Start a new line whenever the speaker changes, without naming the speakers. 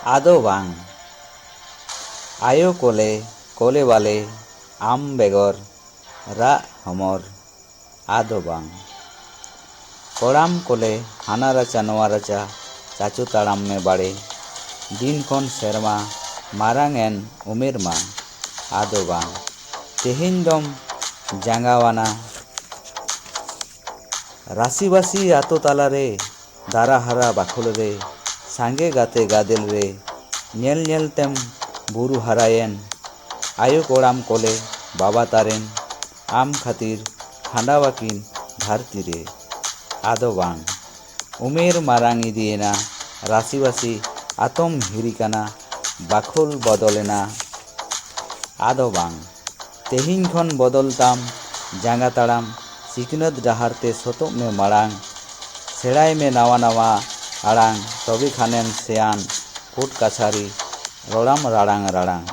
ᱟᱫᱚ ᱵᱟᱝ ᱟᱭᱳ ᱠᱚᱞᱮ ᱠᱚᱞᱮ ᱵᱟᱞᱮ ᱟᱢ ᱵᱮᱜᱚᱨ ᱨᱟᱜ ᱦᱚᱢᱚᱨ ᱟᱫᱚ ᱵᱟᱝ ᱠᱚᱲᱟᱢ ᱠᱚᱞᱮ ᱦᱟᱱᱟ ᱨᱟᱪᱟ ᱱᱚᱣᱟ ᱨᱟᱪᱟ ᱪᱟᱪᱳ ᱛᱟᱲᱟᱢ ᱢᱮ ᱵᱟᱲᱮ ᱫᱤᱱ ᱠᱷᱚᱱ ᱥᱮᱨᱢᱟ ᱢᱟᱨᱟᱝ ᱮᱱ ᱩᱢᱮᱨ ᱢᱟ ᱟᱫᱚ ᱵᱟᱝ ᱛᱮᱦᱮᱧ ᱫᱚᱢ ᱡᱟᱸᱜᱟᱣᱟᱱᱟ ᱨᱟᱥᱤᱵᱟᱥᱤ ᱟᱛᱳ ᱛᱟᱞᱟᱨᱮ ᱫᱟᱨᱟ ᱦᱟᱨᱟ ᱵᱟᱠᱷᱳᱞ ᱨᱮ ᱥᱟᱸᱜᱮ ᱜᱟᱛᱮ ᱜᱟᱫᱮᱞ ᱨᱮ ᱧᱮᱞ ᱧᱮᱞ ᱛᱮᱢ ᱵᱩᱨᱩ ᱦᱟᱨᱟᱭᱮᱱ ᱟᱭᱳ ᱠᱚᱲᱟᱢ ᱠᱚᱞᱮ ᱵᱟᱵᱟ ᱛᱟᱨᱮᱱ ᱟᱢ ᱠᱷᱟᱹᱛᱤᱨ ᱠᱷᱟᱸᱰᱟᱣᱟᱠᱤᱱ ᱫᱷᱟᱹᱨᱛᱤ ᱨᱮ ᱟᱫᱚ ᱵᱟᱝ ᱩᱢᱮᱨ ᱢᱟᱨᱟᱝ ᱤᱫᱤᱭᱮᱱᱟ ᱨᱟᱥᱤᱵᱟᱥᱤ ᱟᱛᱚᱢ ᱦᱤᱨᱤ ᱠᱟᱱᱟ ᱵᱟᱠᱷᱳᱞ ᱵᱚᱫᱚᱞᱮᱱᱟ ᱟᱫᱚ ᱵᱟᱝ ᱛᱮᱦᱮᱧ ᱠᱷᱚᱱ ᱵᱚᱫᱚᱞ ᱛᱟᱢ ᱡᱟᱸᱜᱟ ᱛᱟᱲᱟᱢ ᱥᱤᱠᱷᱱᱟᱹᱛ ᱰᱟᱦᱟᱨ ᱛᱮ ᱥᱚᱛᱚᱜ ᱢᱮ ᱢᱟᱲᱟᱝ ᱥᱮᱬᱟᱭ ᱢᱮ ᱱᱟᱣᱟ ᱱᱟᱣᱟ ᱟᱲᱟᱝ ᱛᱚᱵᱮ ᱠᱷᱟᱱᱮᱢ ᱥᱮᱭᱟᱱ ᱠᱳᱴ ᱠᱟᱪᱷᱟᱨᱤ ᱨᱚᱲᱟᱢ ᱨᱟᱲᱟᱝ ᱨᱟᱲᱟᱝ